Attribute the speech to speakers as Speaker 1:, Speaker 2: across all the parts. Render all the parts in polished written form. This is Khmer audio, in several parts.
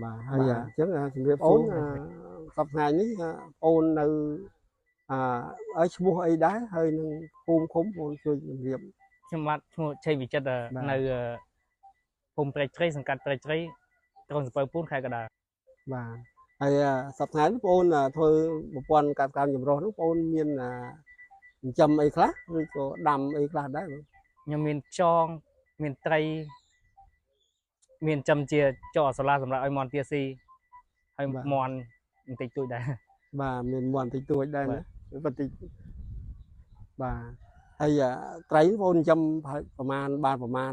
Speaker 1: bà hay à chứជំរាបអូនសប្តាហ៍នេះអូននៅឲ្យឈ្មោះអីដែរហើយនឹងភូមិឃុំអូនជួយជំរាប
Speaker 2: ខ្ញុំបាទឈ្មោះឆៃវិចិត្រនៅភូមិព្រែកជ្រៃសង្កាត់ព្រែកជ្រៃក្រុងសំពៅពួនខេត្តកណ្ដាល
Speaker 1: បាទហើយសប្តាហ៍នេះបងអូនធ្វើប្រព័ន្ធកាត់កម្មចម្រុះនោះបងអូនមានចិញ្ចឹមអីខ្លះឬក៏ដាំអីខ្លះដែរ
Speaker 2: ខ្ញុំមានខ្យងមានត្រីមានចំជាចោសាឡាសម្រាប់ឲ្យមន់ទាស៊ីហើយមន់បន្តិចតួចដែរ
Speaker 1: បាទមានមន់បន្តិចតួចដែរណាបន្តិចបាទហើយត្រីបងអូនចំប្រមាណបានប្រមាណ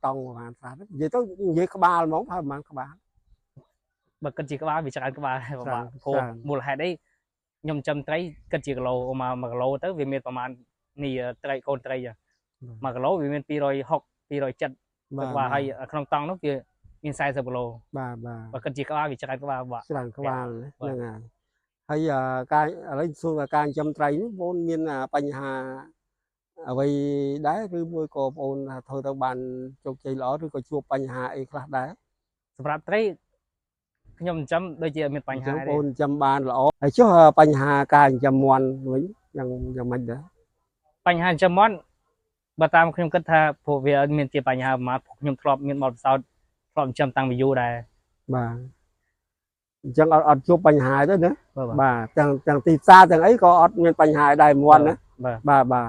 Speaker 1: តង់ប្រមាណសានិយាយទៅនិយាយក្បាលហ្មងហើយប្រមាណក្បាល
Speaker 2: បើគិតជាក្បាលវាច្រើនក្បាលហើយបាទព្រោះមូលហេតុអីខ្ញុំចំត្រីគិតជាគីឡូមក1គីឡូទៅវាមានប្រមាណនេះត្រីកូនត្រី1គីឡូវាមាន260 270បាទហើយក្នុងតង់នោះវាមាន40គីឡូ
Speaker 1: បាទ
Speaker 2: បើគិតជាក្បាលវាច្រើនក្បាលបាទ
Speaker 1: ច្រើនក្បាលហ្នឹងហើយការឥឡូវសួរថាការចិញ្ចឹមត្រីនេះបងមានបញ្ហាអ្វីដែរឬមួយក៏បងអូនធ្វើទៅបានជោគជ័យល្អឬក៏ជួបបញ្ហាអីខ្លះដែរ
Speaker 2: សម្រាប់ត្រីខ្ញុំចិញ្ចឹមដូចជាមានបញ្ហា
Speaker 1: បងអូនចិញ្ចឹមបានល្អហើយចុះបញ្ហាការចិញ្ចឹមមាន់វិញយ៉ាងម៉េចដែរ
Speaker 2: បញ្ហាចិញ្ចឹមមាន់បើតាមខ្ញុំគិតថាព្រោះវាមានជាបញ្ហាប្រមាណខ្ញុំធ្លាប់មានបទពិសោធន៍ធ្លាប់ចិញ្ចឹមតាំងពីយូរដែរ
Speaker 1: បាទអញ្ចឹងអត់ជួបបញ្ហាទេណាបាទទាំងទីផ្សារទាំងអីក៏អត់មានបញ្ហាដែរមាន់ណាបាទ